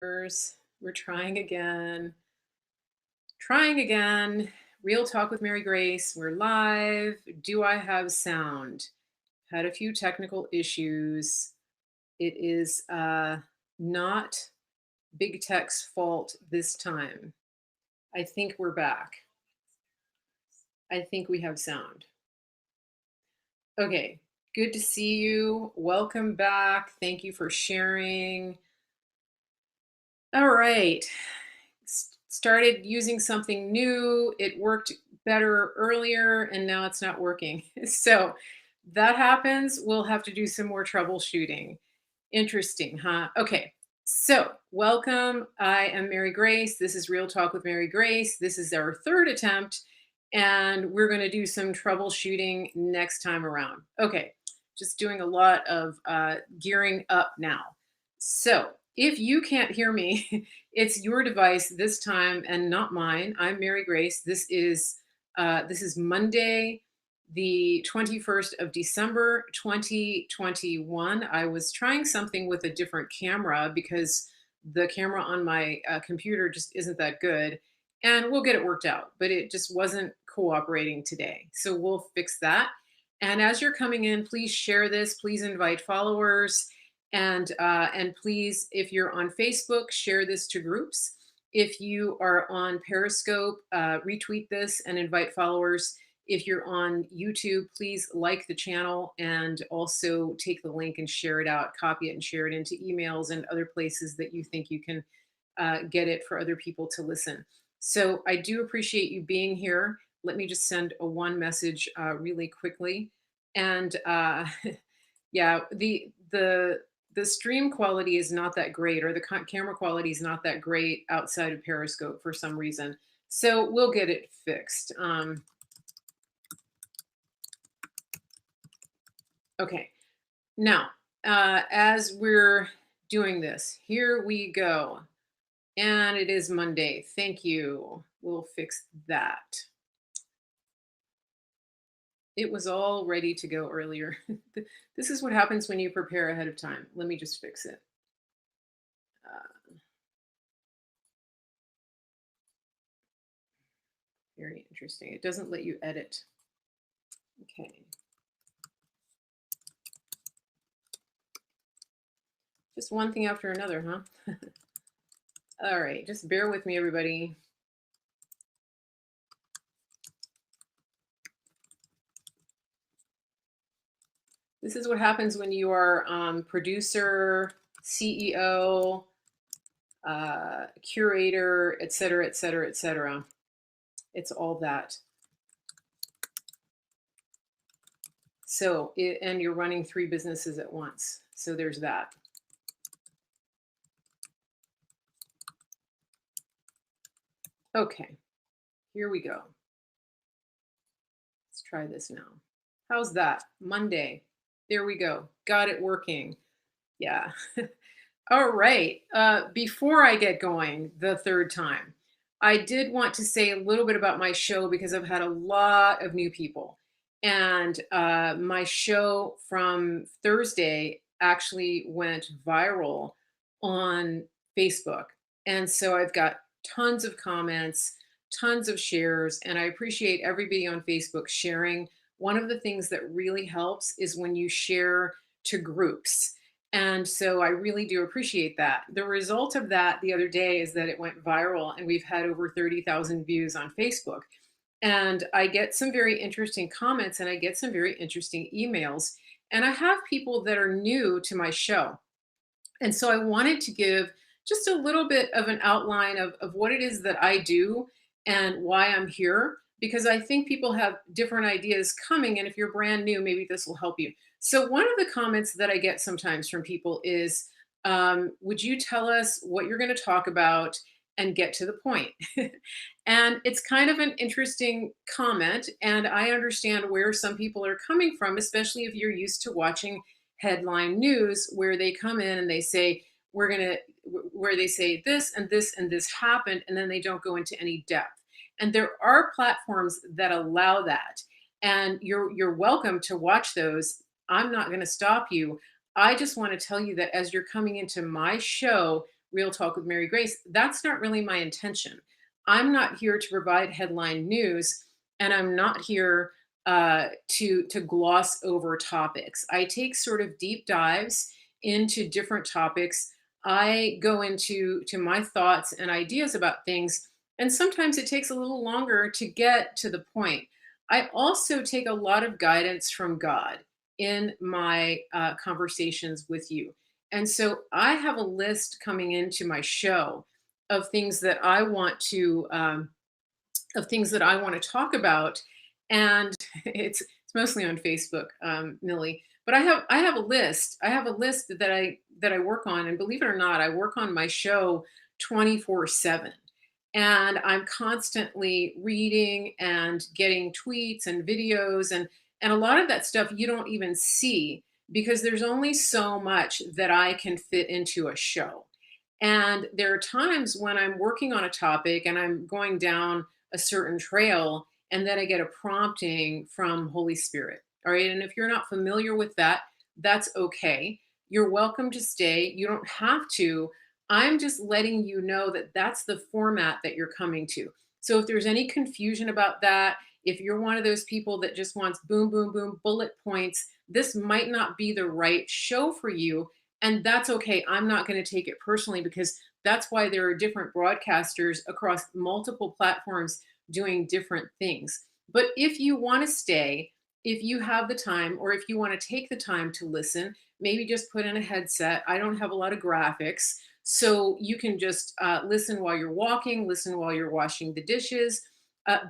We're trying again. Trying again. Real Talk with Mary Grace. We're live. Do I have sound? Had a few technical issues. It is not Big Tech's fault this time. I think we're back. I think we have sound. Okay. Good to see you. Welcome back. Thank you for sharing. All right. Started using something new. It worked better earlier and now it's not working. So that happens. We'll have to do some more troubleshooting. Interesting, huh? Okay. So, welcome. I am Mary Grace. This is Real Talk with Mary Grace. This is our third attempt, and we're going to do some troubleshooting next time around. Okay. Just doing a lot of gearing up now. So, if you can't hear me, it's your device this time and not mine. I'm Mary Grace. This is Monday, the 21st of December, 2021. I was trying something with a different camera because the camera on my computer just isn't that good. And we'll get it worked out, but it just wasn't cooperating today. So we'll fix that. And as you're coming in, please share this. Please invite followers. And please, if you're on Facebook, share this to groups. If you are on Periscope, retweet this and invite followers. If you're on YouTube, please like the channel and also take the link and share it out, copy it and share it into emails and other places that you think you can get it for other people to listen. So I do appreciate you being here. Let me just send a one message really quickly. And yeah, the stream quality is not that great, or the camera quality is not that great outside of Periscope for some reason. So we'll get it fixed. Okay. Now, as we're doing this, here we go. And it is Monday. Thank you. We'll fix that. It was all ready to go earlier. This is what happens when you prepare ahead of time. Let me just fix it. Very interesting. It doesn't let you edit. Okay. Just one thing after another, huh? All right, just bear with me, everybody. This is what happens when you are producer, CEO, curator, et cetera, et cetera, et cetera. It's all that. So, and you're running 3 businesses at once. So there's that. Okay, here we go. Let's try this now. How's that? Monday. There we go. Got it working. Yeah. All right. Before I get going the third time, I did want to say a little bit about my show because I've had a lot of new people. And my show from Thursday actually went viral on Facebook. And so I've got tons of comments, tons of shares, and I appreciate everybody on Facebook sharing. One of the things that really helps is when you share to groups. And so I really do appreciate that. The result of that the other day is that it went viral and we've had over 30,000 views on Facebook. And I get some very interesting comments and I get some very interesting emails. And I have people that are new to my show. And so I wanted to give just a little bit of an outline of what it is that I do and why I'm here, because I think people have different ideas coming. And if you're brand new, maybe this will help you. So, one of the comments that I get sometimes from people is, would you tell us what you're going to talk about and get to the point? And it's kind of an interesting comment. And I understand where some people are coming from, especially if you're used to watching headline news where they come in and they say, where they say this and this and this happened, and then they don't go into any depth. And there are platforms that allow that. And you're welcome to watch those. I'm not going to stop you. I just want to tell you that as you're coming into my show, Real Talk with Mary Grace. That's not really my intention. I'm not here to provide headline news, and I'm not here to gloss over topics. I take sort of deep dives into different topics. I go into my thoughts and ideas about things, and sometimes it takes a little longer to get to the point. I also take a lot of guidance from God in my conversations with you. And so I have a list coming into my show of things that I want to talk about, and it's mostly on Facebook, Millie. But I have a list. I have a list that I work on, and believe it or not, I work on my show 24/7, and I'm constantly reading and getting tweets and videos, and a lot of that stuff you don't even see because there's only so much that I can fit into a show. And there are times when I'm working on a topic and I'm going down a certain trail, and then I get a prompting from Holy Spirit. All right. And if you're not familiar with that, that's okay. You're welcome to stay. You don't have to. I'm just letting you know that that's the format that you're coming to. So if there's any confusion about that, if you're one of those people that just wants boom, boom, boom, bullet points, this might not be the right show for you. And that's okay. I'm not going to take it personally because that's why there are different broadcasters across multiple platforms doing different things. But if you want to stay, if you have the time, or if you want to take the time to listen, maybe just put in a headset. I don't have a lot of graphics. So you can just listen while you're walking, listen while you're washing the dishes.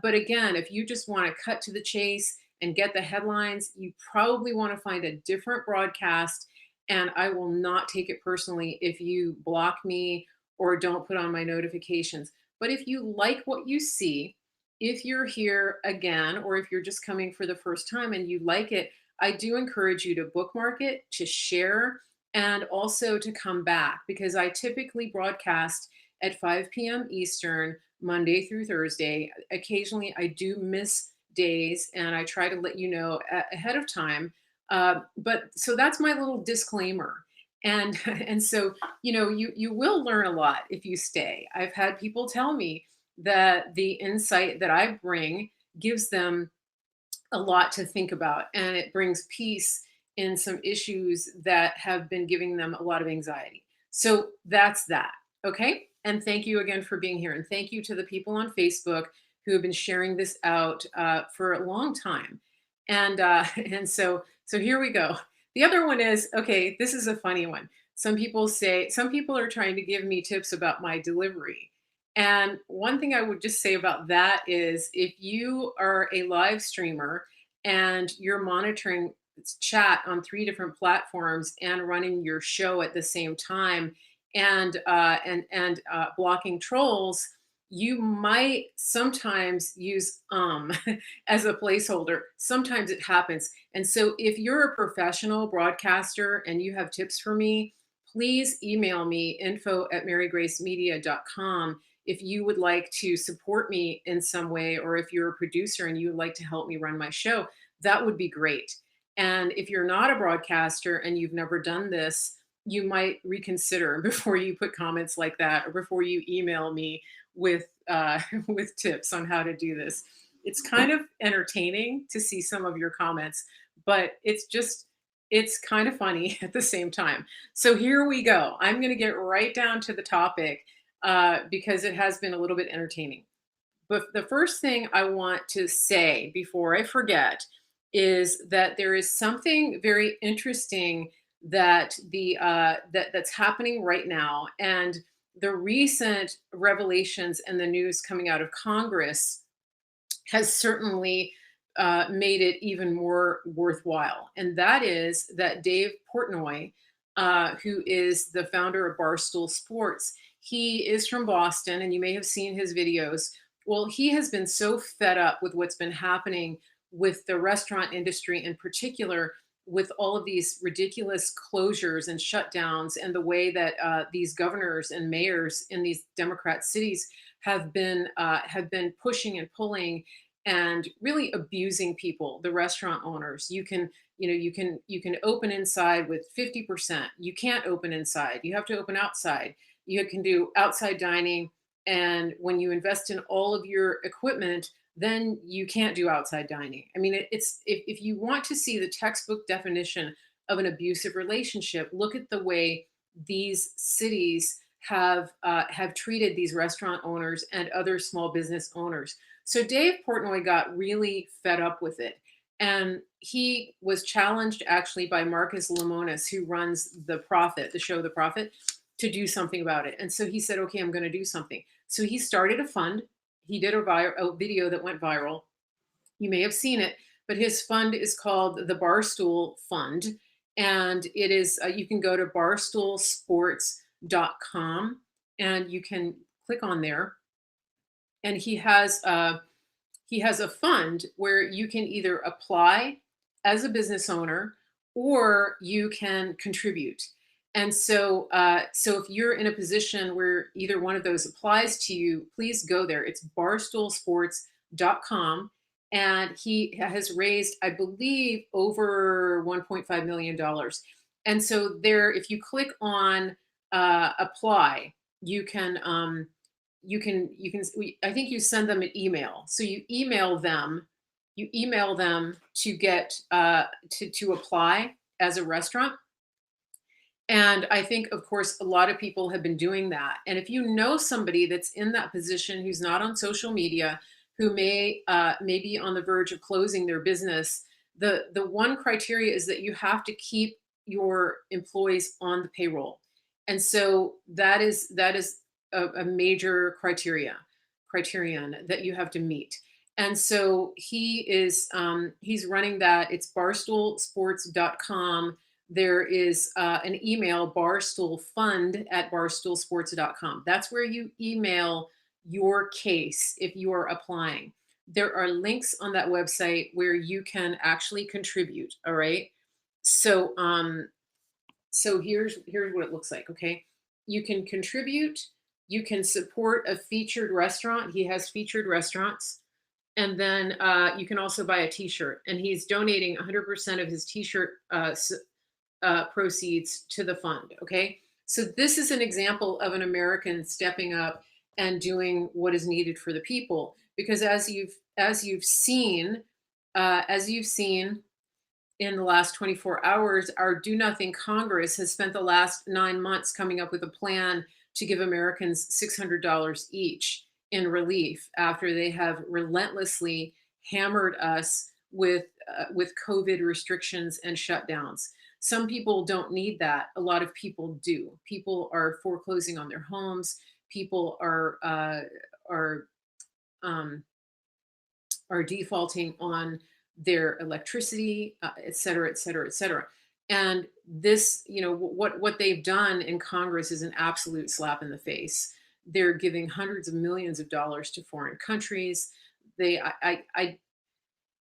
But again, if you just want to cut to the chase and get the headlines, you probably want to find a different broadcast. And I will not take it personally if you block me or don't put on my notifications. But if you like what you see, if you're here again, or if you're just coming for the first time and you like it, I do encourage you to bookmark it, to share, and also to come back because I typically broadcast at 5 p.m. Eastern, Monday through Thursday. Occasionally, I do miss days and I try to let you know ahead of time. But so that's my little disclaimer. And and so you will learn a lot if you stay. I've had people tell me that the insight that I bring gives them a lot to think about, and it brings peace in some issues that have been giving them a lot of anxiety. So that's that. Okay. And thank you again for being here. And thank you to the people on Facebook who have been sharing this out for a long time. And and so here we go. The other one is okay. This is a funny one. Some people are trying to give me tips about my delivery. And one thing I would just say about that is if you are a live streamer and you're monitoring chat on three different platforms and running your show at the same time and blocking trolls, you might sometimes use as a placeholder. Sometimes it happens. And so if you're a professional broadcaster and you have tips for me, please email me info@marygracemedia.com if you would like to support me in some way, or if you're a producer and you would like to help me run my show, that would be great. And if you're not a broadcaster and you've never done this, you might reconsider before you put comments like that or before you email me with with tips on how to do this. It's kind of entertaining to see some of your comments, but it's kind of funny at the same time. So here we go. I'm going to get right down to the topic because it has been a little bit entertaining. But the first thing I want to say before I forget is that there is something very interesting that's happening right now, and the recent revelations and the news coming out of Congress has certainly made it even more worthwhile. And that is that Dave Portnoy, who is the founder of Barstool Sports, he is from Boston, and you may have seen his videos. Well, he has been so fed up with what's been happening with the restaurant industry in particular, with all of these ridiculous closures and shutdowns, and the way that these governors and mayors in these Democrat cities have been pushing and pulling and really abusing people, the restaurant owners. You can open inside with 50%. You can't open inside. You have to open outside. you can do outside dining. And when you invest in all of your equipment, then you can't do outside dining. I mean, it's if you want to see the textbook definition of an abusive relationship, look at the way these cities have treated these restaurant owners and other small business owners. So Dave Portnoy got really fed up with it, and he was challenged actually by Marcus Lemonis, who runs the show The Profit, to do something about it. And so he said, "Okay, I'm going to do something." So he started a fund. He did a video that went viral. You may have seen it, but his fund is called the Barstool Fund. And it is, you can go to barstoolsports.com and you can click on there. And he has a fund where you can either apply as a business owner or you can contribute. And so if you're in a position where either one of those applies to you, please go there. It's barstoolsports.com. And he has raised, I believe, over $1.5 million. And so there, if you click on apply, you can I think you send them an email. So you email them to get to apply as a restaurant. And I think, of course, a lot of people have been doing that. And if you know somebody that's in that position who's not on social media, who may be on the verge of closing their business, the one criteria is that you have to keep your employees on the payroll. And so that is a major criterion that you have to meet. And so he's running that. It's barstoolsports.com. There is an email, barstoolfund@barstoolsports.com. That's where you email your case if you are applying. There are links on that website where you can actually contribute. All right. So here's what it looks like. Okay. You can contribute, you can support a featured restaurant. He has featured restaurants. And then you can also buy a t-shirt, and he's donating 100% of his t-shirt proceeds to the fund. Okay. So this is an example of an American stepping up and doing what is needed for the people. Because as you've seen in the last 24 hours, our Do Nothing Congress has spent the last 9 months coming up with a plan to give Americans $600 each in relief after they have relentlessly hammered us with COVID restrictions and shutdowns. Some people don't need that. A lot of people do. People are foreclosing on their homes. People are defaulting on their electricity, et cetera, et cetera, et cetera. And this, what they've done in Congress is an absolute slap in the face. They're giving hundreds of millions of dollars to foreign countries.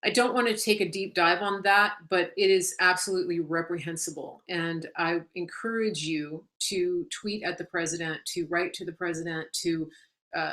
I don't want to take a deep dive on that, but it is absolutely reprehensible. And I encourage you to tweet at the president, to write to the president, to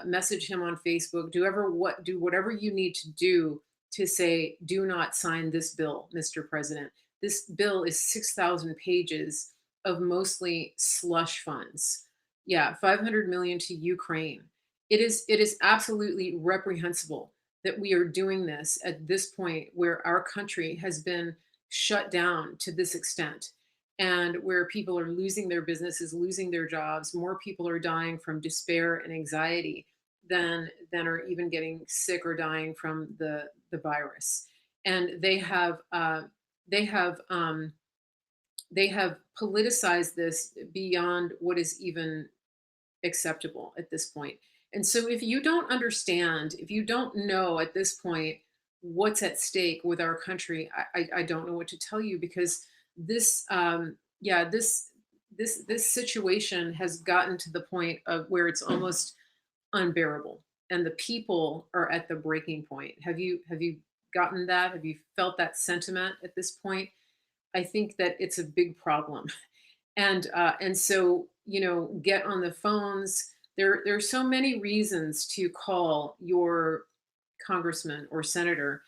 message him on Facebook, do whatever you need to do to say, do not sign this bill, Mr. President. This bill is 6,000 pages of mostly slush funds. Yeah, 500 million to Ukraine. It is absolutely reprehensible that we are doing this at this point where our country has been shut down to this extent, and where people are losing their businesses, losing their jobs. More people are dying from despair and anxiety than are even getting sick or dying from the virus. And they have politicized this beyond what is even acceptable at this point. And so if you don't understand, if you don't know at this point what's at stake with our country, I don't know what to tell you, because this this situation has gotten to the point of where it's almost unbearable, and the people are at the breaking point. Have you gotten that? Have you felt that sentiment at this point? I think that it's a big problem. And so, get on the phones. There's so many reasons to call your congressman or senator,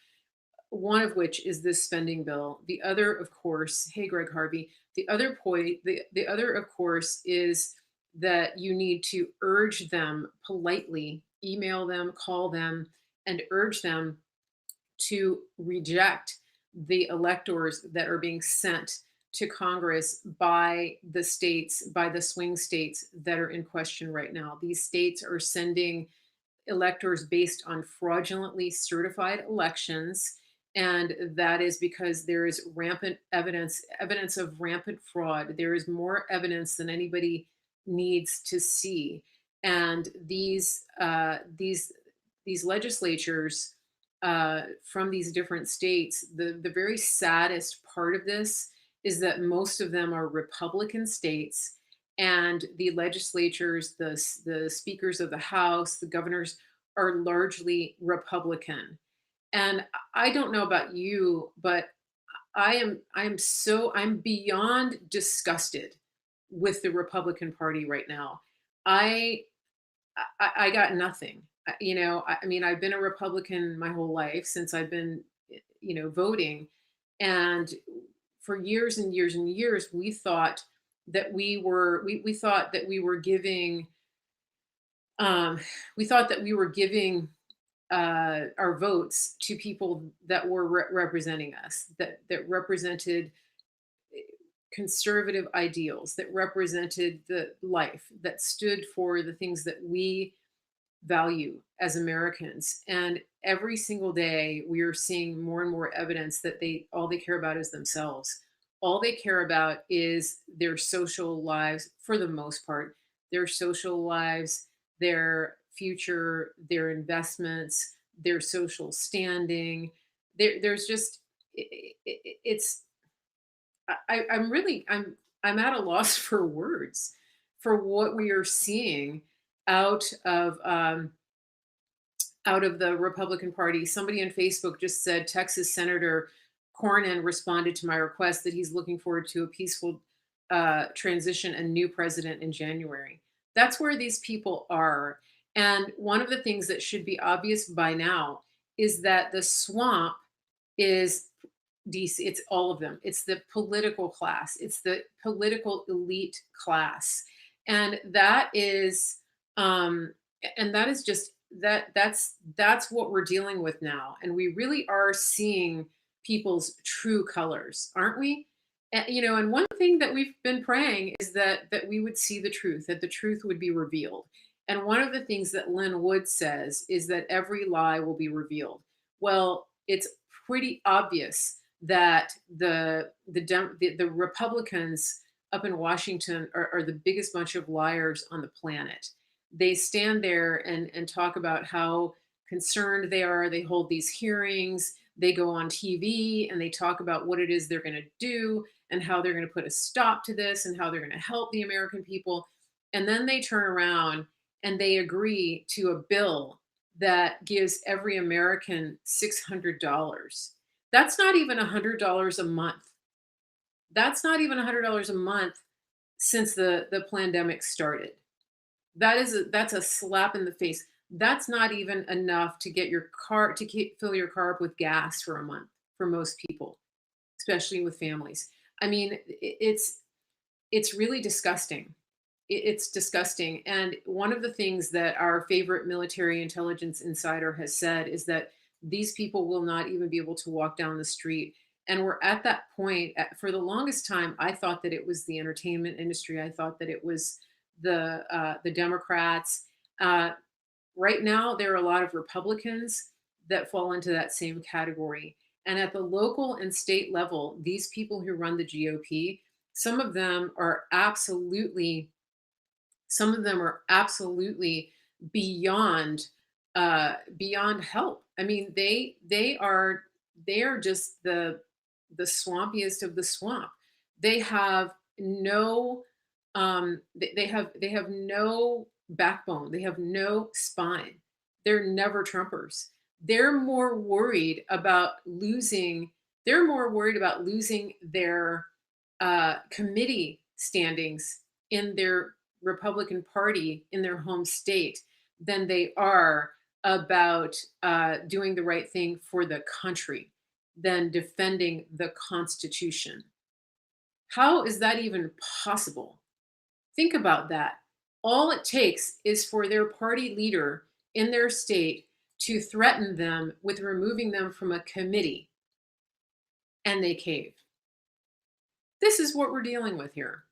one of which is this spending bill. The other, of course, hey, Greg Harvey, the other point, the other, of course, is that you need to urge them politely, email them, call them, and urge them to reject the electors that are being sent to Congress by the states, by the swing states that are in question right now. These states are sending electors based on fraudulently certified elections. And that is because there is rampant evidence of rampant fraud. There is more evidence than anybody needs to see. And these legislatures from these different states, the very saddest part of this is that most of them are Republican states, and the legislatures, the speakers of the House, the governors are largely Republican. And I don't know about you, but I'm beyond disgusted with the Republican Party right now. I I got nothing. I mean, I've been a Republican my whole life since I've been, voting, and for years and years and years, we thought that we were giving um, we thought that we were giving our votes to people that were representing us, that represented conservative ideals, that represented the life, that stood for the things that we value as Americans. And every single day we are seeing more and more evidence that they care about is themselves. All they care about is their social lives for the most part, their social lives, their future, their investments, their social standing. There's just it's I'm really I'm at a loss for words for what we are seeing out of um, out of the Republican Party. Somebody on Facebook just said Texas Senator Cornyn responded to my request that he's looking forward to a peaceful transition and new president in January. That's where these people are. And one of the things that should be obvious by now is that the swamp is DC. It's all of them. It's the political class. It's the political elite class, and um, that is just that's what we're dealing with now, and we really are seeing people's true colors, aren't we? And one thing that we've been praying is that we would see the truth, that the truth would be revealed. And one of the things that Lynn Wood says is that every lie will be revealed. Well, it's pretty obvious that the Republicans up in Washington are the biggest bunch of liars on the planet. They stand there and talk about how concerned they are. They hold these hearings. They go on TV and they talk about what it is they're going to do and how they're going to put a stop to this and how they're going to help the American people. And then they turn around and they agree to a bill that gives every American $600. That's not even $100 a month. That's not even $100 a month since the pandemic started. That's a slap in the face. That's not even enough to get your car to fill your car up with gas for a month for most people, especially with families. I mean, it's really disgusting. It's disgusting. And one of the things that our favorite military intelligence insider has said is that these people will not even be able to walk down the street. And we're at that point. For the longest time, I thought that it was the entertainment industry. I thought that it was the Democrats. Uh, right now, there are a lot of Republicans that fall into that same category. And at the local and state level, these people who run the GOP, some of them are absolutely some of them are absolutely beyond beyond help. I mean, they are just the swampiest of the swamp. They have no they have no backbone. They have no spine. They're never Trumpers. They're more worried about losing. They're more worried about losing their committee standings in their Republican Party in their home state than they are about doing the right thing for the country, than defending the Constitution. How is that even possible? Think about that. All it takes is for their party leader in their state to threaten them with removing them from a committee, and they cave. This is what we're dealing with here.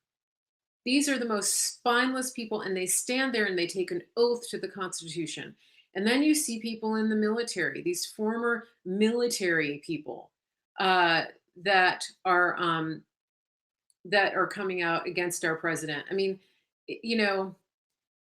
These are the most spineless people, and they stand there and they take an oath to the Constitution. And then you see people in the military, these former military people uh, that are coming out against our president. I mean, you know,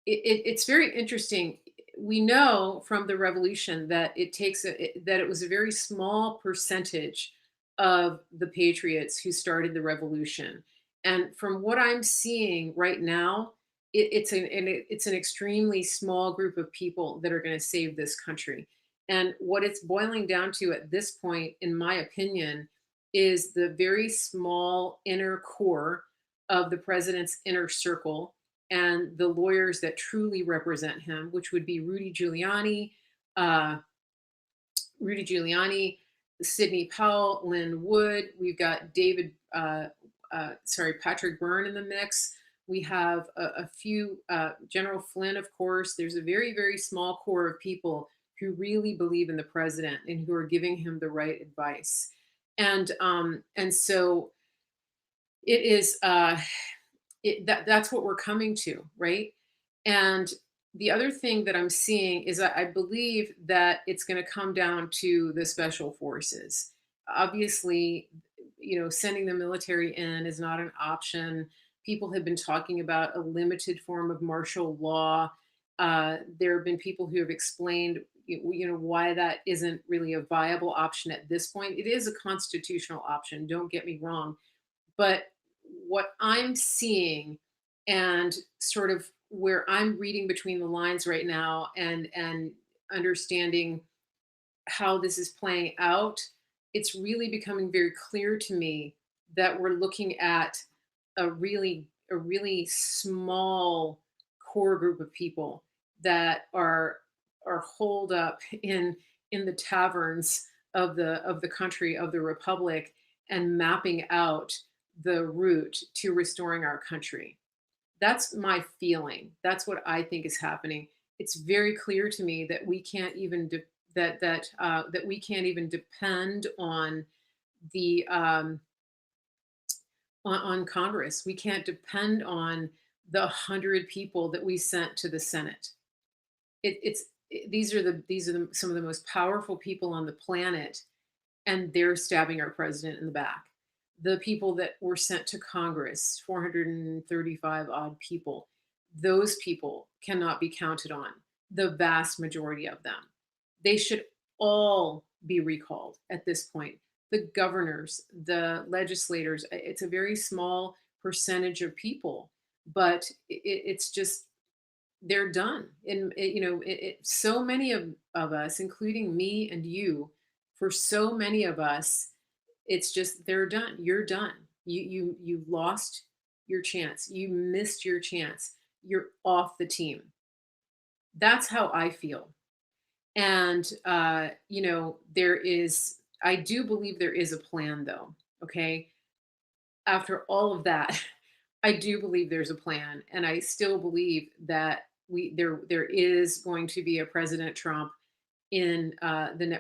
it's very interesting. We know from the revolution that that it was a very small percentage of the patriots who started the revolution, and from what I'm seeing right now, it's an extremely small group of people that are going to save this country. And what it's boiling down to at this point, in my opinion, is the very small inner core of the president's inner circle and the lawyers that truly represent him, which would be uh, Rudy Giuliani, Sidney Powell, Lynn Wood. We've got Patrick Byrne in the mix. We have a few, General Flynn, of course. There's a very, very small core of people who really believe in the president and who are giving him the right advice. And so it is. That's what we're coming to, right? And the other thing that I'm seeing is I believe that it's going to come down to the special forces. Obviously, sending the military in is not an option. People have been talking about a limited form of martial law. There have been people who have explained, why that isn't really a viable option at this point. It is a constitutional option, don't get me wrong, but what I'm seeing and sort of where I'm reading between the lines right now and understanding how this is playing out, it's really becoming very clear to me that we're looking at a really small core group of people that are holed up in the taverns of the country, of the republic, and mapping out the route to restoring our country. That's my feeling. That's what I think is happening. It's very clear to me that we can't even that we can't even depend on the on Congress. We can't depend on the 100 people that we sent to the Senate. These are some of the most powerful people on the planet, and they're stabbing our president in the back. The people that were sent to Congress, 435 odd people, those people cannot be counted on, the vast majority of them. They should all be recalled at this point. The governors, the legislators, it's a very small percentage of people, but it's just, they're done. And so many of us, including me and you, for so many of us, it's just, they're done. You're done. You lost your chance. You missed your chance. You're off the team. That's how I feel. And I do believe there is a plan, though. Okay, after all of that, I do believe there's a plan, and I still believe that there is going to be a President Trump in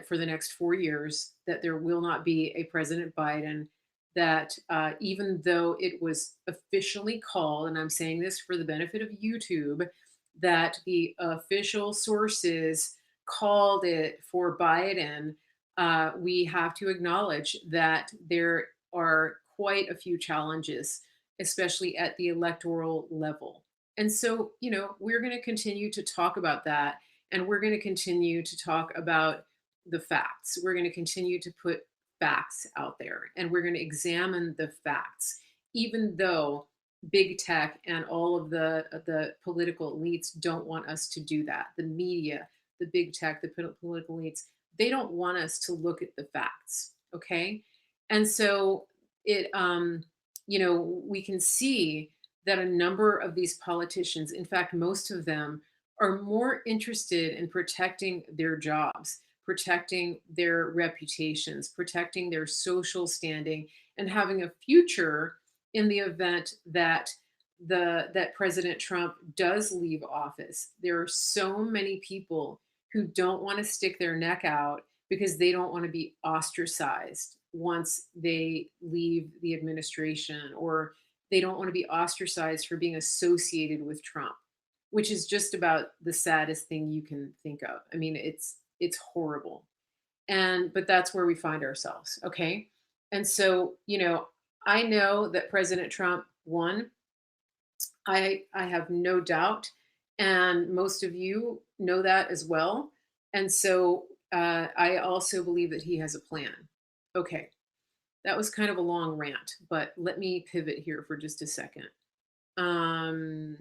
for the next 4 years. That there will not be a President Biden. That even though it was officially called, and I'm saying this for the benefit of YouTube, that the official sources called it for Biden, we have to acknowledge that there are quite a few challenges, especially at the electoral level. And so, we're going to continue to talk about that. And we're going to continue to talk about the facts. We're going to continue to put facts out there, and we're going to examine the facts, even though big tech and all of the political elites don't want us to do that. The media, the big tech, the political elites, they don't want us to look at the facts. Okay. And so we can see that a number of these politicians, in fact, most of them, are more interested in protecting their jobs, protecting their reputations, protecting their social standing, and having a future in the event that that President Trump does leave office. There are so many people who don't want to stick their neck out because they don't want to be ostracized once they leave the administration, or they don't want to be ostracized for being associated with Trump, which is just about the saddest thing you can think of. I mean, it's horrible. And but that's where we find ourselves, okay? And so, I know that President Trump won. I have no doubt, and most of you know that as well. And so, I also believe that he has a plan. Okay, that was kind of a long rant, but let me pivot here for just a second. Um,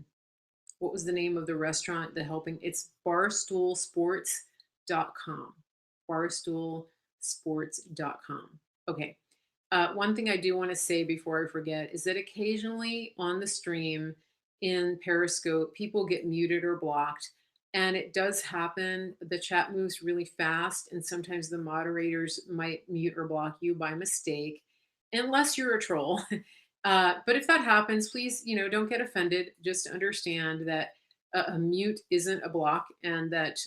what was the name of the restaurant? The helping? It's barstoolsports.com. Barstoolsports.com. Okay. One thing I do want to say before I forget is that occasionally on the stream in Periscope, people get muted or blocked. And it does happen. The chat moves really fast, and sometimes the moderators might mute or block you by mistake, unless you're a troll. But if that happens, please, don't get offended. Just understand that a mute isn't a block, and that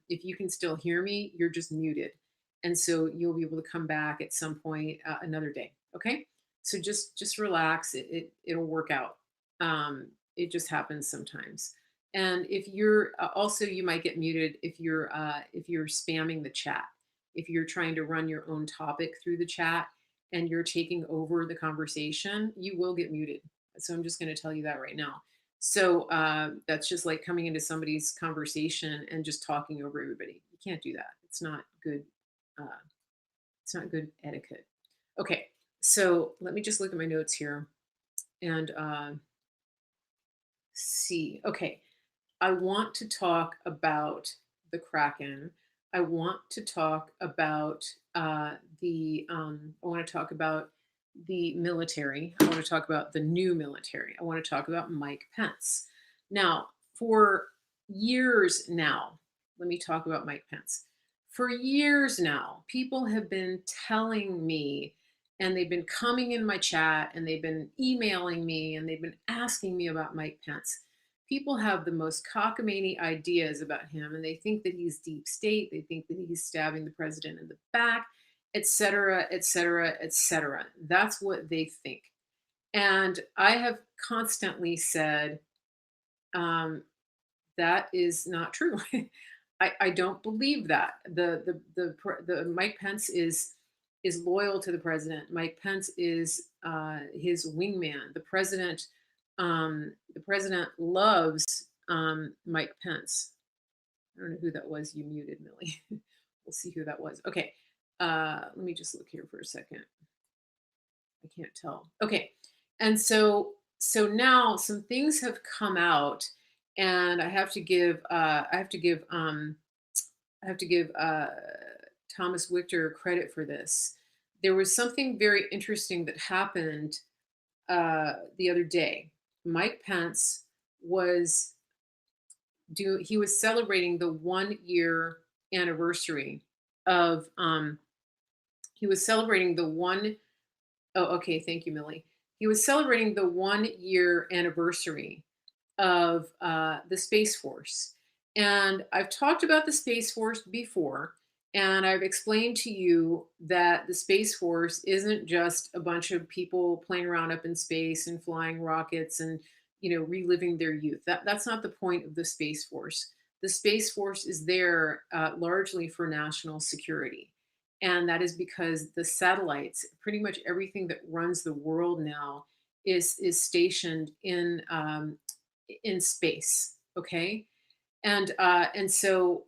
if you can still hear me, you're just muted, and so you'll be able to come back at some point another day. Okay, so just relax. It'll work out. It just happens sometimes. And if you're also, you might get muted if you're spamming the chat. If you're trying to run your own topic through the chat and you're taking over the conversation, you will get muted. So I'm just going to tell you that right now. So that's just like coming into somebody's conversation and just talking over everybody. You can't do that. It's not good. Uh, it's not good etiquette. Okay, so let me just look at my notes here and see. Okay, I want to talk about the Kraken. I want to talk about I want to talk about the military. I want to talk about the new military. I want to talk about Mike Pence. Now, for years now, let me talk about Mike Pence. For years now, people have been telling me, and they've been coming in my chat, and they've been emailing me, and they've been asking me about Mike Pence. People have the most cockamamie ideas about him, and they think that he's deep state. They think that he's stabbing the president in the back, etc., etc., etc. That's what they think. And I have constantly said, um, that is not true. I don't believe that. The Mike Pence is loyal to the president. Mike Pence is his wingman. The president loves Mike Pence. I don't know who that was. You muted, Millie. We'll see who that was. Okay. Let me just look here for a second. I can't tell. Okay. And so now some things have come out, and I have to give Thomas Wichter credit for this. There was something very interesting that happened the other day. Mike Pence was he was celebrating the 1 year anniversary of he was celebrating the one oh okay, thank you, Millie. He was celebrating the 1 year anniversary of the Space Force. And I've talked about the Space Force before, and I've explained to you that the Space Force isn't just a bunch of people playing around up in space and flying rockets and reliving their youth. That's not the point of the Space Force. The Space Force is there largely for national security. And that is because the satellites, pretty much everything that runs the world now, is stationed in space. Okay, and so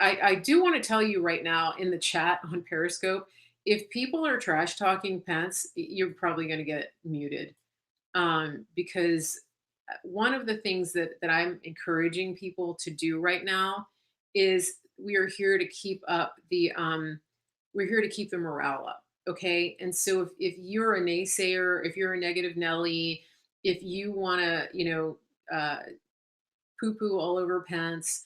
I do want to tell you right now in the chat on Periscope, if people are trash talking Pence, you're probably going to get muted, because one of the things that I'm encouraging people to do right now is we are here to keep up we're here to keep the morale up. Okay, and so if you're a naysayer, if you're a negative Nelly, if you want to poo poo all over Pence,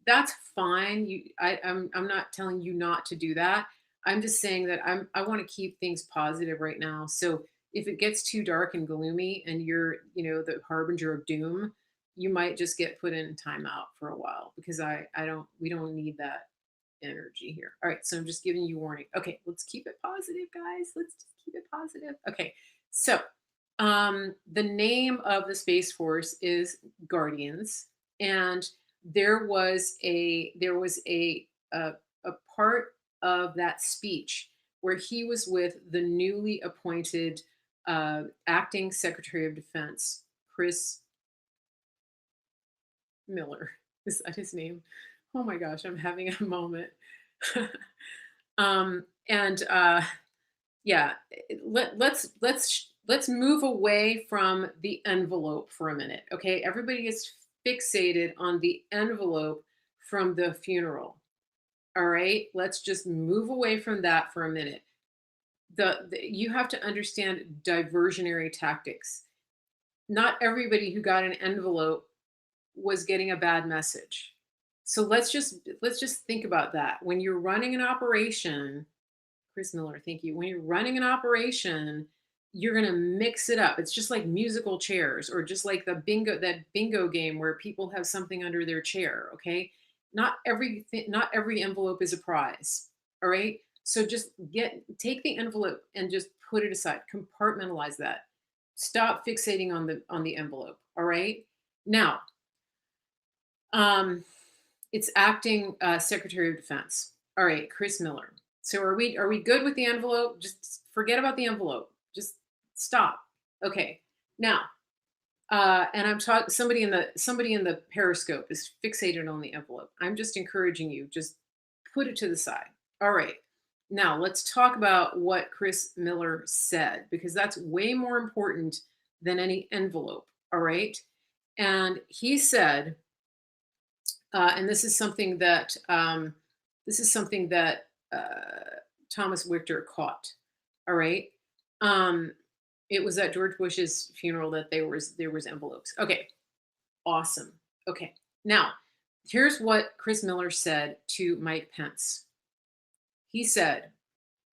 that's fine. I'm not telling you not to do that. I'm just saying that I want to keep things positive right now. So if it gets too dark and gloomy and you're, the harbinger of doom, you might just get put in timeout for a while because I don't we don't need that energy here. All right, so I'm just giving you warning. Okay, let's keep it positive, guys. Let's just keep it positive. Okay, so the name of the Space Force is Guardians, and there was a part of that speech where he was with the newly appointed acting Secretary of Defense, Chris Miller. Is that his name? Oh my gosh, I'm having a moment. And yeah, let's move away from the envelope for a minute. Okay, everybody is fixated on the envelope from the funeral. All right, let's just move away from that for a minute. You have to understand diversionary tactics. Not everybody who got an envelope was getting a bad message. So let's just think about that. When you're running an operation, Chris Miller, thank you. When you're running an operation, you're going to mix it up. It's just like musical chairs or just like that bingo game where people have something under their chair, okay? Not every envelope is a prize. All right? So just take the envelope and just put it aside. Compartmentalize that. Stop fixating on the envelope, all right? Now, um it's acting Secretary of Defense. All right, Chris Miller. So are we good with the envelope? Just forget about the envelope. Just stop. Okay. Now, and I'm talking somebody in the Periscope is fixated on the envelope. I'm just encouraging you. Just put it to the side. All right. Now let's talk about what Chris Miller said because that's way more important than any envelope. All right. And he said, and this is something that Thomas Wichter caught. All right, um, it was at George Bush's funeral that there was envelopes. Okay, awesome. Okay, now here's what Chris Miller said to Mike Pence. He said,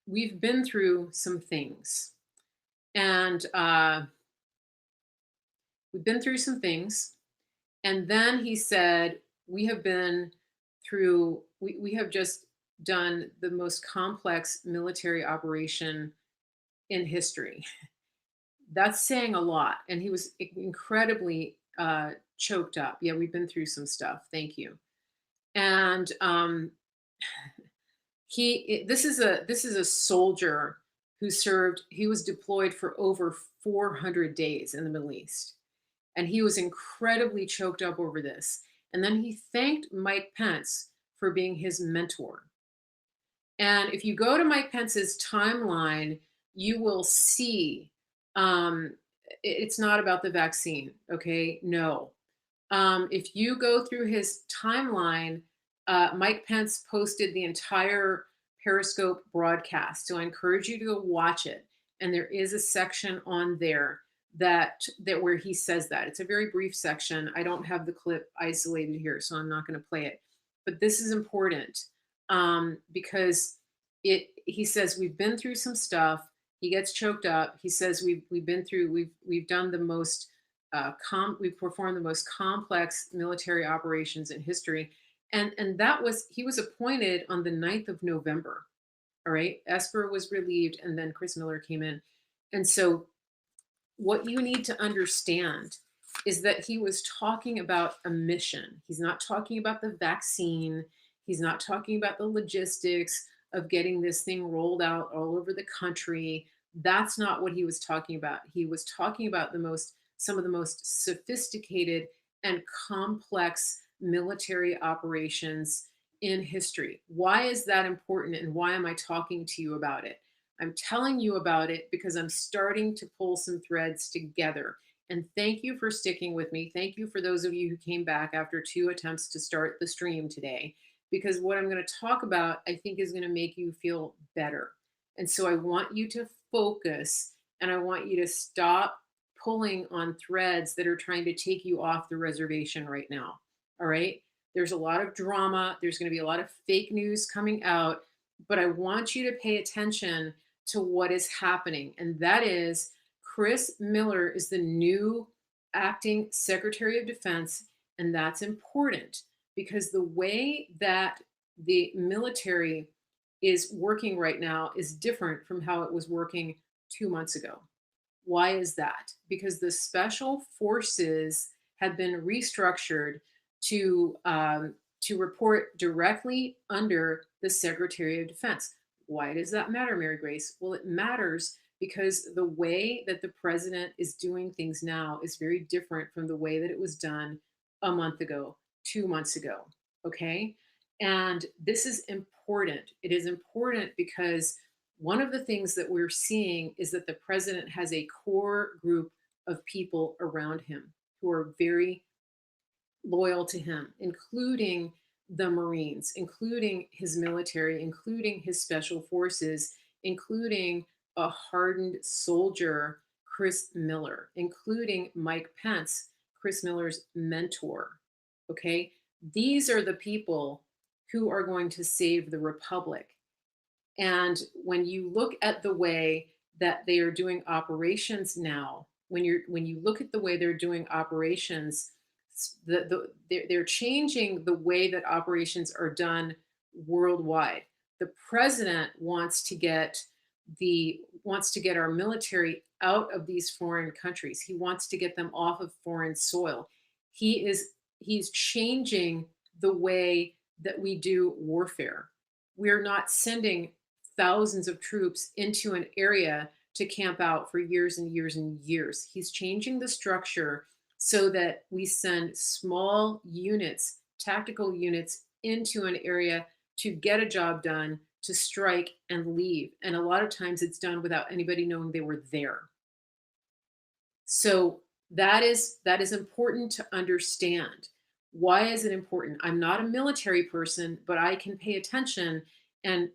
"We've been through some things, and we've been through some things." And then he said, we have just done the most complex military operation in history. That's saying a lot. And he was incredibly choked up. Yeah, we've been through some stuff. Thank you. And this is a soldier who served, he was deployed for over 400 days in the Middle East. And he was incredibly choked up over this. And then he thanked Mike Pence for being his mentor. And if you go to Mike Pence's timeline, you will see it's not about the vaccine, okay? No. If you go through his timeline, Mike Pence posted the entire Periscope broadcast. So I encourage you to go watch it. And there is a section on there that where he says that. It's a very brief section. I don't have the clip isolated here, so I'm not going to play it. But this is important because he says we've been through some stuff. He gets choked up. He says we've done the most we've performed the most complex military operations in history. And he was appointed on the 9th of November. All right. Esper was relieved and then Chris Miller came in. And so what you need to understand is that he was talking about a mission. He's not talking about the vaccine. He's not talking about the logistics of getting this thing rolled out all over the country. That's not what he was talking about. He was talking about some of the most sophisticated and complex military operations in history. Why is that important and why am I talking to you about it? I'm telling you about it because I'm starting to pull some threads together. And thank you for sticking with me. Thank you for those of you who came back after 2 attempts to start the stream today, because what I'm going to talk about, I think, is going to make you feel better. And so I want you to focus and I want you to stop pulling on threads that are trying to take you off the reservation right now. All right. There's a lot of drama. There's going to be a lot of fake news coming out, but I want you to pay attention to what is happening. And that is Chris Miller is the new acting Secretary of Defense, and that's important because the way that the military is working right now is different from how it was working 2 months ago. Why is that? Because the special forces have been restructured to report directly under the Secretary of Defense. Why does that matter, Mary Grace? Well, it matters because the way that the president is doing things now is very different from the way that it was done a month ago, 2 months ago. Okay. And this is important. It is important because one of the things that we're seeing is that the president has a core group of people around him who are very loyal to him, including the Marines, including his military, including his special forces, including a hardened soldier, Chris Miller, including Mike Pence, Chris Miller's mentor. Okay. These are the people who are going to save the republic. And when you look at the way that they are doing operations now, when you look at the way they're doing operations, they're changing the way that operations are done worldwide. The president wants to get our military out of these foreign countries. He wants to get them off of foreign soil. He's changing the way that we do warfare. We're not sending thousands of troops into an area to camp out for years and years and years. He's changing the structure so that we send small units, tactical units, into an area to get a job done, to strike and leave. And a lot of times it's done without anybody knowing they were there. So that is important to understand. Why is it important? I'm not a military person, but I can pay attention and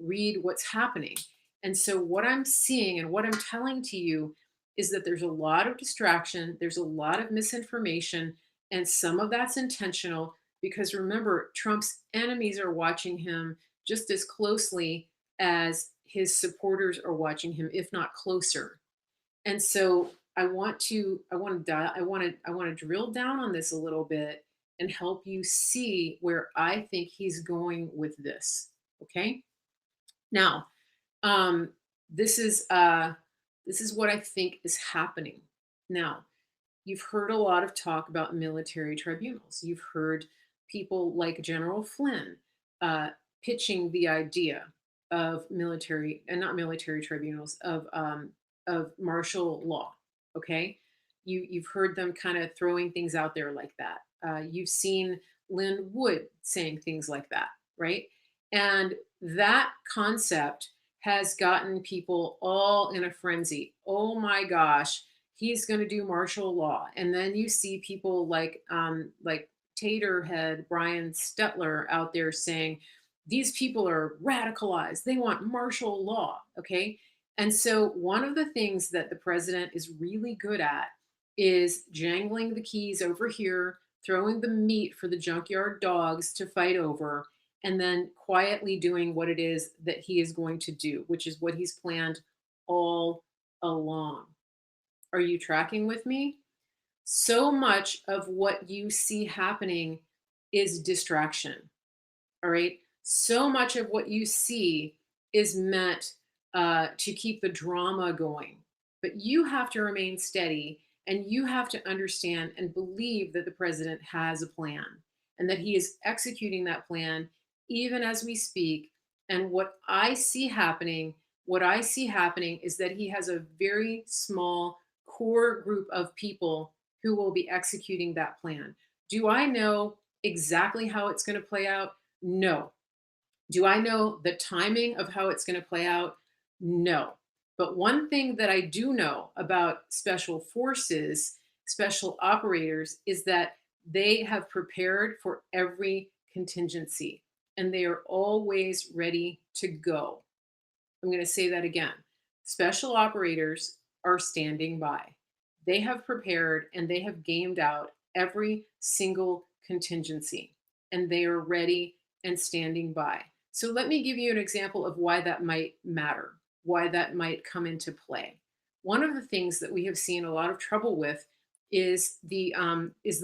read what's happening. And so what I'm seeing and what I'm telling to you is that there's a lot of distraction, there's a lot of misinformation, and some of that's intentional because remember, Trump's enemies are watching him just as closely as his supporters are watching him, if not closer. And so I want to drill down on this a little bit and help you see where I think he's going with this. Okay. Now, um, this is what I think is happening. Now, you've heard a lot of talk about military tribunals. You've heard people like General Flynn pitching the idea of military and not military tribunals of martial law. Okay, you've heard them kind of throwing things out there like that. You've seen Lynn Wood saying things like that, right? And that concept has gotten people all in a frenzy. Oh my gosh, he's going to do martial law. And then you see people like Taterhead Brian Stetler out there saying these people are radicalized. They want martial law. Okay. And so one of the things that the president is really good at is jangling the keys over here, throwing the meat for the junkyard dogs to fight over, and then quietly doing what it is that he is going to do, which is what he's planned all along. Are you tracking with me? So much of what you see happening is distraction. All right. So much of what you see is meant to keep the drama going. But you have to remain steady and you have to understand and believe that the president has a plan and that he is executing that plan even as we speak. And what I see happening is that he has a very small core group of people who will be executing that plan. Do I know exactly how it's going to play out? No. Do I know the timing of how it's going to play out? No. But one thing that I do know about special forces, special operators, is that they have prepared for every contingency and they are always ready to go. I'm going to say that again. Special operators are standing by. They have prepared and they have gamed out every single contingency and they are ready and standing by. So let me give you an example of why that might matter, why that might come into play. One of the things that we have seen a lot of trouble with is the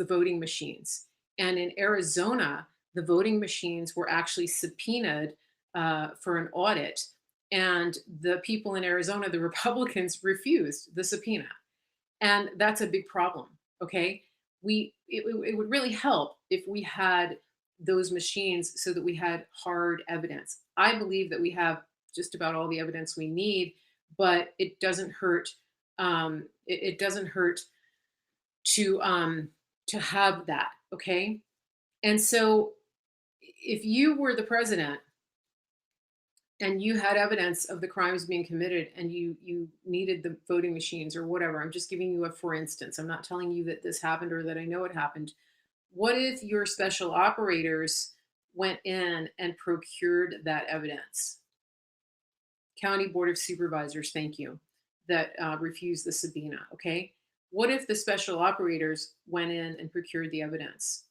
voting machines. And in Arizona, the voting machines were actually subpoenaed for an audit, and the people in Arizona, the Republicans, refused the subpoena, and that's a big problem. Okay, it would really help if we had those machines so that we had hard evidence. I believe that we have just about all the evidence we need, but it doesn't hurt. It doesn't hurt to have that. Okay, and so if you were the president and you had evidence of the crimes being committed and you needed the voting machines or whatever, I'm just giving you a for instance, I'm not telling you that this happened or that I know it happened. What if your special operators went in and procured that evidence? County Board of Supervisors, thank you, that refused the subpoena. Okay, what if the special operators went in and procured the evidence?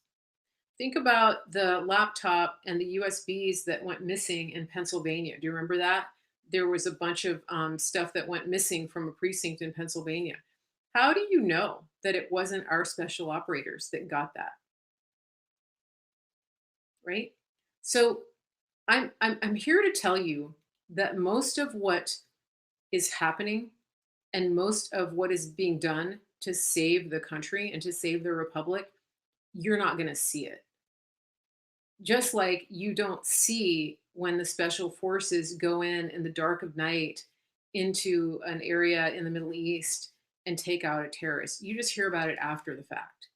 Think about the laptop and the USBs that went missing in Pennsylvania. Do you remember that? There was a bunch of stuff that went missing from a precinct in Pennsylvania. How do you know that it wasn't our special operators that got that? Right? So I'm here to tell you that most of what is happening and most of what is being done to save the country and to save the republic, you're not going to see it. Just like you don't see when the special forces go in the dark of night into an area in the Middle East and take out a terrorist. You just hear about it after the fact.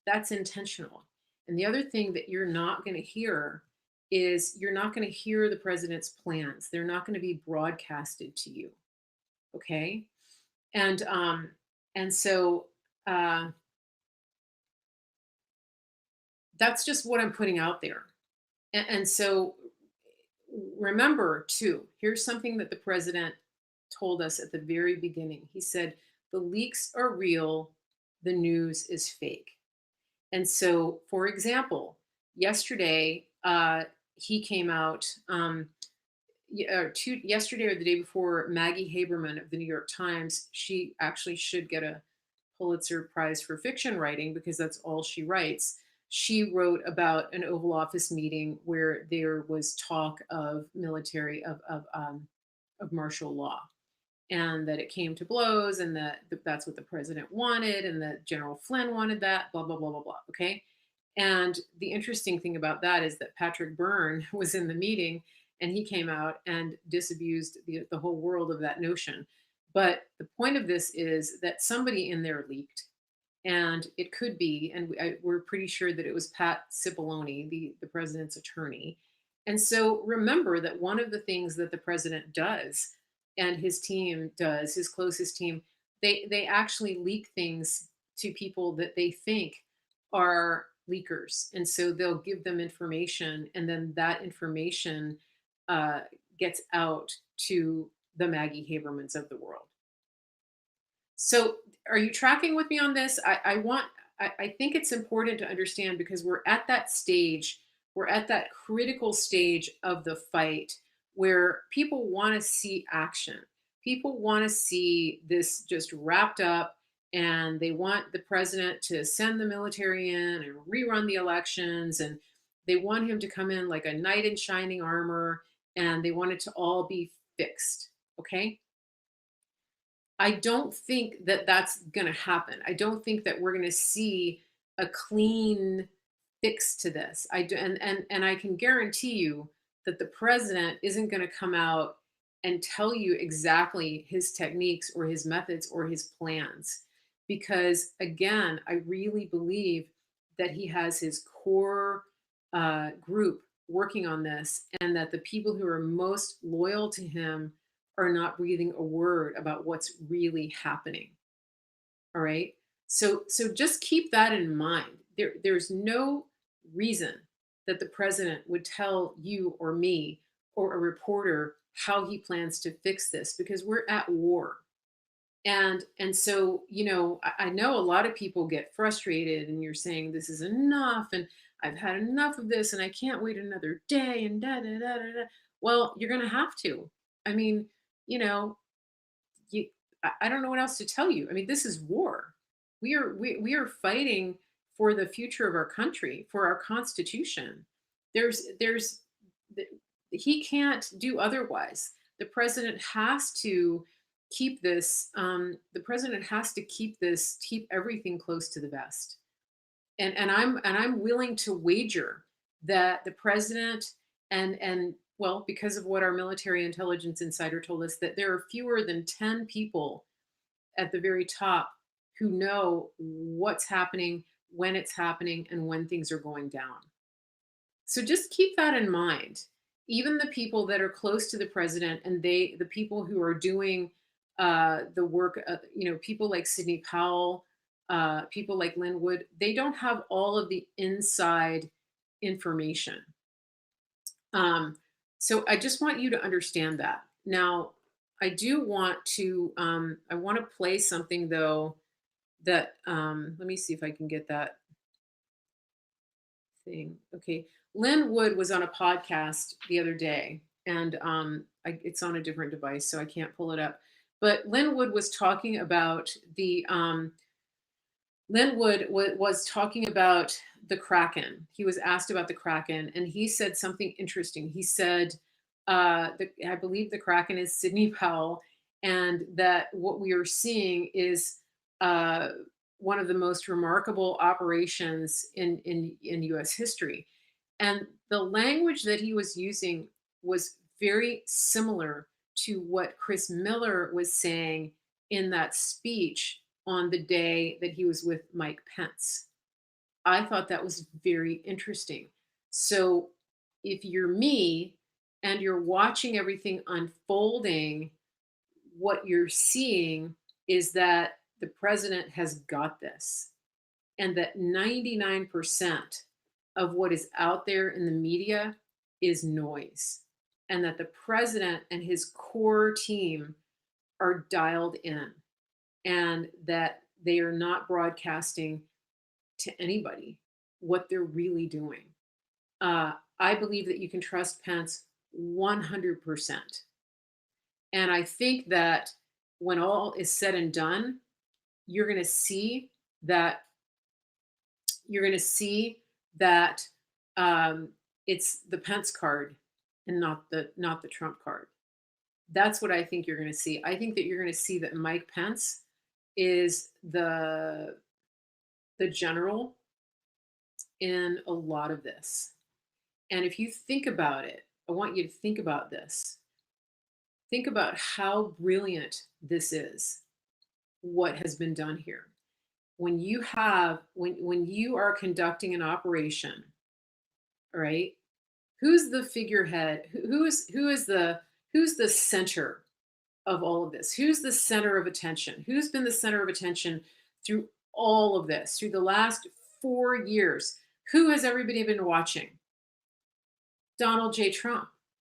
That's intentional. And the other thing that you're not going to hear is you're not going to hear the president's plans. They're not going to be broadcasted to you. Okay? And and so uh that's just what I'm putting out there. And so remember, too, here's something that the president told us at the very beginning. He said, the leaks are real, the news is fake. And so, for example, yesterday, he came out, yesterday or the day before, Maggie Haberman of the New York Times, she actually should get a Pulitzer Prize for fiction writing because that's all she writes. She wrote about an Oval Office meeting where there was talk of of martial law, and that it came to blows, and that that's what the president wanted, and that General Flynn wanted that. Blah blah blah blah blah. Okay, and the interesting thing about that is that Patrick Byrne was in the meeting, and he came out and disabused the whole world of that notion. But the point of this is that somebody in there leaked, and it could be, and we're pretty sure that it was Pat Cipollone, the president's attorney. And so remember that one of the things that the president does and his team does, his closest team, they actually leak things to people that they think are leakers. And so they'll give them information, and then that information uh, gets out to the Maggie Habermans of the world. So, are you tracking with me on this? I think it's important to understand because we're at that stage, we're at that critical stage of the fight where people want to see action. People want to see this just wrapped up, and they want the president to send the military in and rerun the elections, and they want him to come in like a knight in shining armor, and they want it to all be fixed. Okay, I don't think that that's going to happen. I don't think that we're going to see a clean fix to this. I do, and I can guarantee you that the president isn't going to come out and tell you exactly his techniques or his methods or his plans, because again, I really believe that he has his core group working on this, and that the people who are most loyal to him are not breathing a word about what's really happening. All right. So just keep that in mind. There's no reason that the president would tell you or me or a reporter how he plans to fix this, because we're at war. And so, I know a lot of people get frustrated, and you're saying this is enough, and I've had enough of this, and I can't wait another day, and da da da da da. Well, you're gonna have to. I mean, you know, you I don't know what else to tell you. I mean, this is war. We are fighting for the future of our country, for our Constitution. There's th- he can't do otherwise. The president has to keep this. The president has to keep everything close to the vest. And I'm willing to wager that the president and well, because of what our military intelligence insider told us, that there are fewer than 10 people at the very top who know what's happening, when it's happening, and when things are going down. So just keep that in mind. Even the people that are close to the president, and the people who are doing the work, people like Sidney Powell, people like Lynn Wood, they don't have all of the inside information. Um, so I just want you to understand that. Now, I do want to I want to play something though that let me see if I can get that thing. Okay. Lynn Wood was on a podcast the other day, and it's on a different device, so I can't pull it up. But Lynn Wood was talking about was talking about the Kraken. He was asked about the Kraken, and he said something interesting. He said, I believe the Kraken is Sidney Powell, and that what we are seeing is uh, one of the most remarkable operations in U.S. history. And the language that he was using was very similar to what Chris Miller was saying in that speech on the day that he was with Mike Pence. I thought that was very interesting. So if you're me and you're watching everything unfolding, what you're seeing is that the president has got this, and that 99% of what is out there in the media is noise, and that the president and his core team are dialed in, and that they are not broadcasting to anybody what they're really doing. I believe that you can trust Pence 100%. And I think that when all is said and done, you're going to see that you're going to see that it's the Pence card and not the Trump card. That's what I think you're going to see. I think that you're going to see that Mike Pence is the general in a lot of this. And if you think about it, I want you to think about this. Think about how brilliant this is, what has been done here. When you are conducting an operation, all right, who's the figurehead? Who's the center of all of this? Who's the center of attention? Who's been the center of attention through all of this, through the last 4 years? Who has everybody been watching? Donald J. Trump.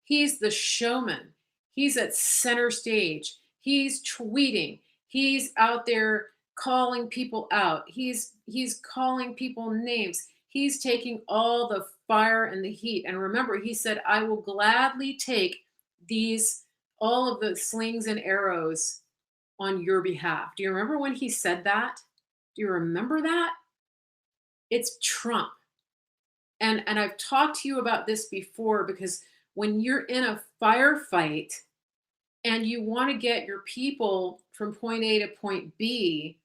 He's the showman. He's at center stage. He's tweeting. He's out there calling people out. He's calling people names. He's taking all the fire and the heat. And remember, he said, I will gladly take these all of the slings and arrows on your behalf. Do you remember when he said that? Do you remember that? It's Trump. And I've talked to you about this before, because when you're in a firefight and you want to get your people from point A to point B,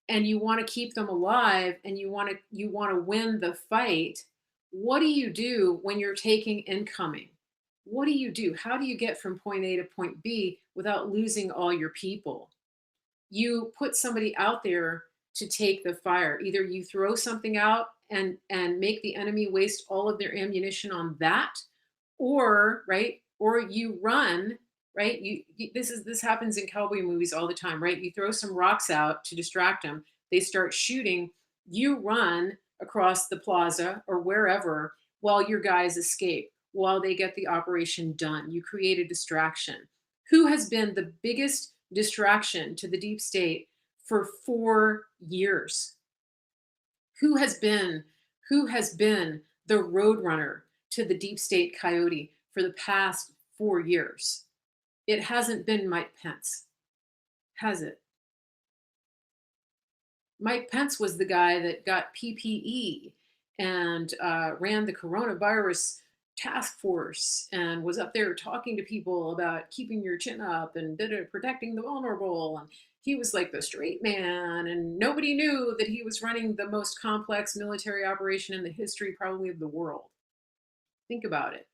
and you want to keep them alive, and you want to win the fight, what do you do when you're taking incoming? What do you do? How do you get from point A to point B without losing all your people? You put somebody out there to take the fire. Either you throw something out and make the enemy waste all of their ammunition on that, or right, or you run, right? This happens in cowboy movies all the time, right? You throw some rocks out to distract them, they start shooting, you run across the plaza or wherever while your guys escape, while they get the operation done. You create a distraction. Who has been the biggest distraction to the deep state for 4 years? Who has been the roadrunner to the deep state coyote for the past 4 years? It hasn't been Mike Pence. has it. Mike Pence was the guy that got PPE and ran the coronavirus task force and was up there talking to people about keeping your chin up and protecting the vulnerable. And he was like the straight man, and nobody knew that he was running the most complex military operation in the history, probably, of the world. Think about it.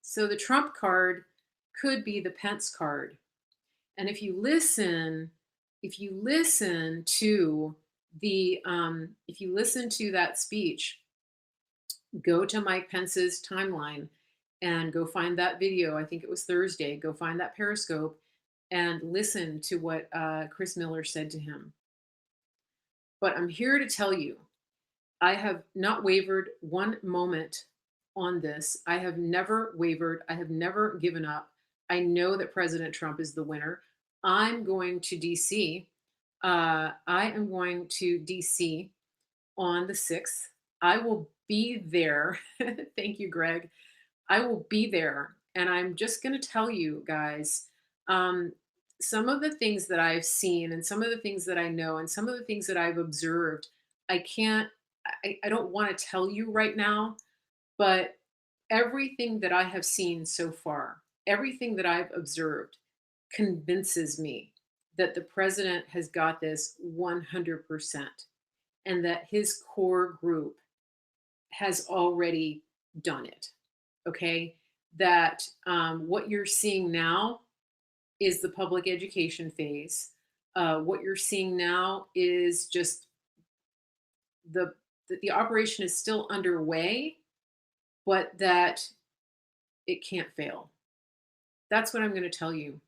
So the Trump card could be the Pence card. And if you listen to if you listen to that speech, go to Mike Pence's timeline and go find that video. I think it was Thursday. Go find that Periscope and listen to what Chris Miller said to him. But I'm here to tell you, I have not wavered one moment on this. I have never wavered. I have never given up. I know that President Trump is the winner. I'm going to DC. I am going to DC on the 6th. I will be there. Thank you, Greg. I will be there. And I'm just going to tell you guys um, some of the things that I've seen and some of the things that I know and some of the things that I've observed. I can't, I don't want to tell you right now, but everything that I have seen so far, everything that I've observed convinces me that the president has got this 100% and that his core group has already done it. Okay. That what you're seeing now is the public education phase. What you're seeing now is just the the operation is still underway, but that it can't fail. That's what I'm going to tell you.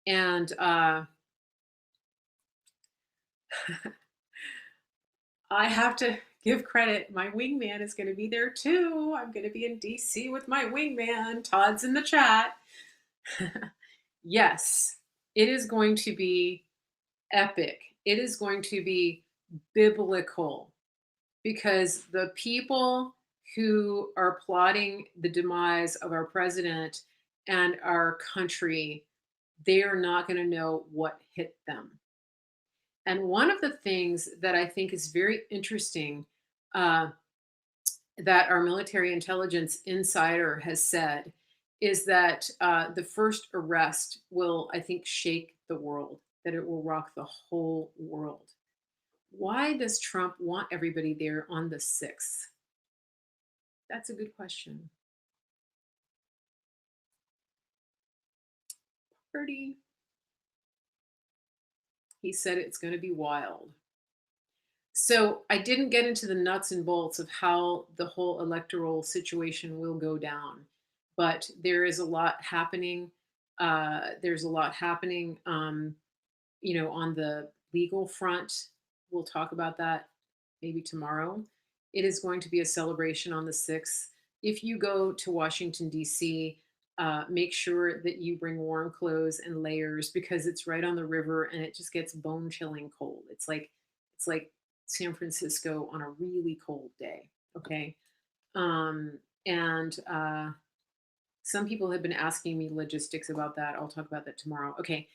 And I have to give credit. My wingman is going to be there too. I'm going to be in DC with my wingman. Todd's in the chat. Yes, it is going to be epic. It is going to be biblical because the people who are plotting the demise of our president and our country, they are not going to know what hit them. And one of the things that I think is very interesting uh, that our military intelligence insider has said is that the first arrest will, I think, shake the world, that it will rock the whole world. Why does Trump want everybody there on the 6th? That's a good question. Party. He said it's going to be wild. So I didn't get into the nuts and bolts of how the whole electoral situation will go down, but there is a lot happening. There's a lot happening, on the legal front. We'll talk about that maybe tomorrow. It is going to be a celebration on the 6th. If you go to Washington, D.C., make sure that you bring warm clothes and layers because it's right on the river and it just gets bone chilling cold. It's like San Francisco on a really cold day. Okay. And some people have been asking me logistics about that. I'll talk about that tomorrow. Okay.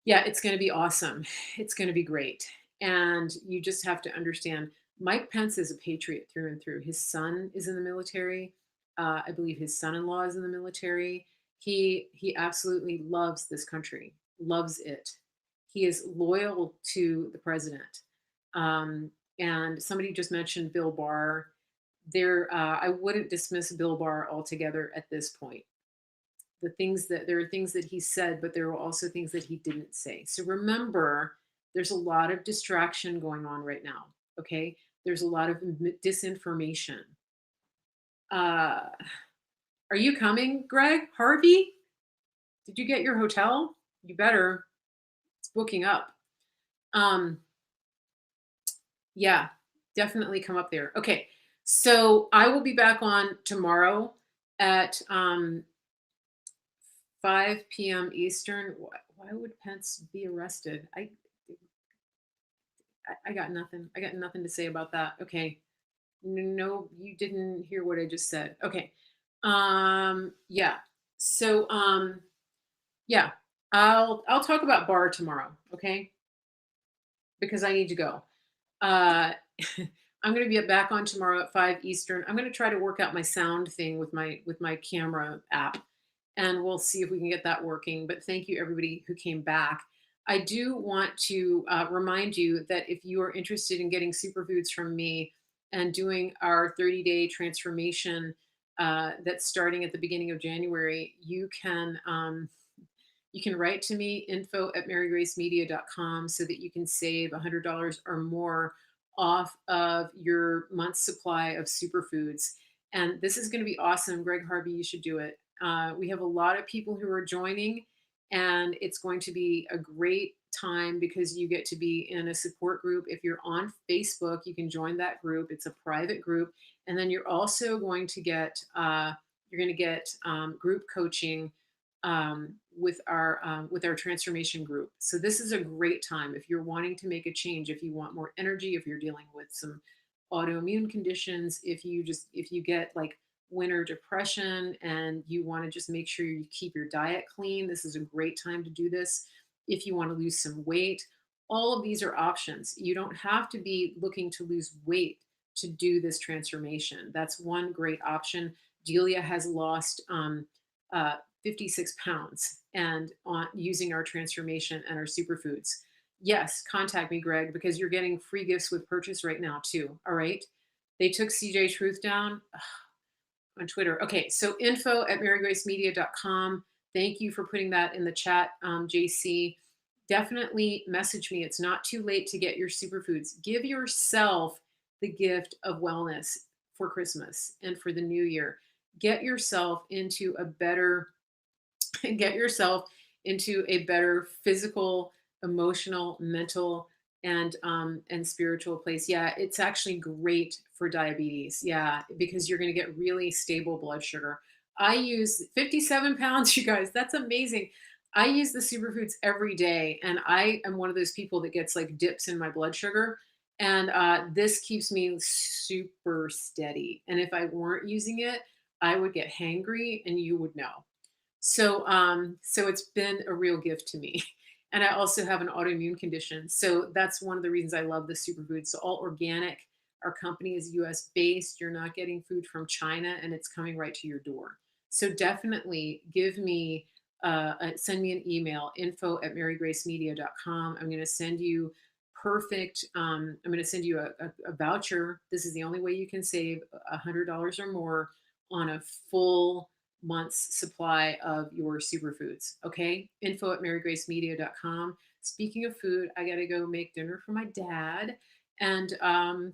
Yeah, it's going to be awesome. It's going to be great. And you just have to understand Mike Pence is a patriot through and through. His son is in the military. I believe his son-in-law is in the military. He absolutely loves this country, loves it. He is loyal to the president. And somebody just mentioned Bill Barr. I wouldn't dismiss Bill Barr altogether at this point. There are things that he said, but there were also things that he didn't say. So remember, there's a lot of distraction going on right now. Okay, there's a lot of disinformation. Are you coming, Greg? Harvey? Did you get your hotel? You better. It's booking up. Yeah, definitely come up there. Okay, so I will be back on tomorrow at 5 p.m. Eastern. Why would Pence be arrested? I got nothing. I got nothing to say about that. Okay. No, you didn't hear what I just said. Okay. Yeah. So yeah, I'll talk about bar tomorrow, okay? Because I need to go. Uh, I'm gonna be back on tomorrow at 5 Eastern. I'm gonna try to work out my sound thing with my camera app, and we'll see if we can get that working. But thank you everybody who came back. I do want to remind you that if you are interested in getting superfoods from me and doing our 30-day transformation that's starting at the beginning of January, you can write to me, info@marygracemedia.com, so that you can save $100 or more off of your month's supply of superfoods. And this is going to be awesome. Greg Harvey, you should do it. We have a lot of people who are joining, and it's going to be a great time because you get to be in a support group. If you're on Facebook, you can join that group. It's a private group. And then you're also going to get, group coaching with our transformation group. So this is a great time if you're wanting to make a change, if you want more energy, if you're dealing with some autoimmune conditions, if you get like winter depression and you want to just make sure you keep your diet clean, this is a great time to do this. If you want to lose some weight, all of these are options. You don't have to be looking to lose weight to do this transformation. That's one great option. Delia has lost uh, 56 pounds and on using our transformation and our superfoods. Yes, contact me, Greg, because you're getting free gifts with purchase right now, too. All right. They took CJ Truth down on Twitter. Okay, so info@marygracemedia.com. Thank you for putting that in the chat, JC. Definitely message me. It's not too late to get your superfoods. Give yourself the gift of wellness for Christmas and for the new year. Get yourself into a better get yourself into a better physical, emotional, mental, and spiritual place. Yeah, it's actually great for diabetes. Yeah, because you're going to get really stable blood sugar. I use 57 pounds, you guys. That's amazing. I use the superfoods every day, and I am one of those people that gets like dips in my blood sugar. And this keeps me super steady. And if I weren't using it, I would get hangry, and you would know. So it's been a real gift to me. And I also have an autoimmune condition. So that's one of the reasons I love the superfoods. So all organic. Our company is US based. You're not getting food from China and it's coming right to your door. So definitely send me an email, info@marygracemedia.com. I'm going to send you I'm going to send you a voucher. This is the only way you can save $100 or more on a full month's supply of your superfoods. Okay. Info@marygracemedia.com. Speaking of food, I got to go make dinner for my dad and got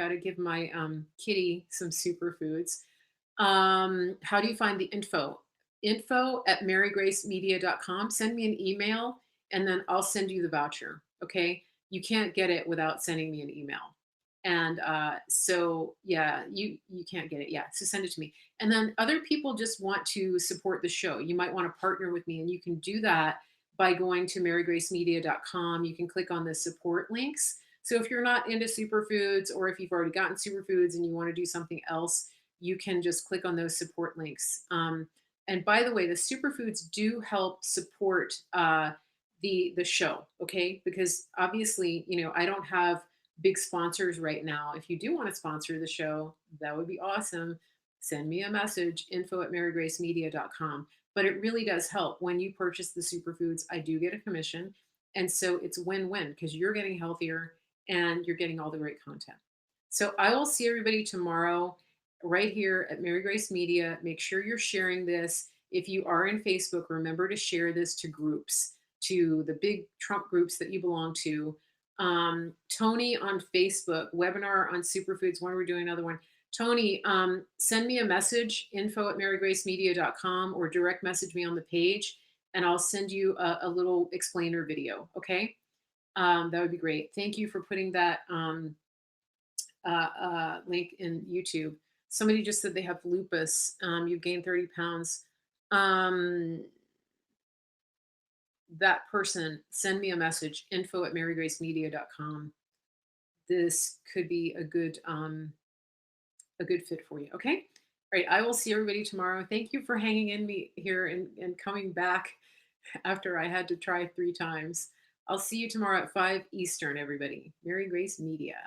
to give my kitty some superfoods. How do you find the info? Info@marygracemedia.com. Send me an email and then I'll send you the voucher. Okay. You can't get it without sending me an email. And so yeah, you can't get it. Yeah. So send it to me. And then other people just want to support the show. You might want to partner with me, and you can do that by going to marygracemedia.com. You can click on the support links. So if you're not into superfoods, or if you've already gotten superfoods and you want to do something else, you can just click on those support links. And by the way, the superfoods do help support the show, okay? Because obviously, I don't have big sponsors right now. If you do want to sponsor the show, that would be awesome. Send me a message, info@marygracemedia.com. But it really does help. When you purchase the superfoods, I do get a commission. And so it's win-win because you're getting healthier and you're getting all the great content. So I will see everybody tomorrow right here at Mary Grace Media. Make sure you're sharing this. If you are in Facebook, remember to share this to groups, to the big Trump groups that you belong to. Tony on Facebook, webinar on superfoods. When are we doing another one? Tony, send me a message, info@marygracemedia.com, or direct message me on the page, and I'll send you a little explainer video. Okay. That would be great. Thank you for putting that link in YouTube. Somebody just said they have lupus. You've gained 30 pounds. That person, send me a message, info@marygracemedia.com. This could be a good fit for you. Okay. right, I will see everybody tomorrow. Thank you for hanging in me here and coming back after I had to try 3 times. I'll see you tomorrow at 5 Eastern, everybody. Mary Grace Media.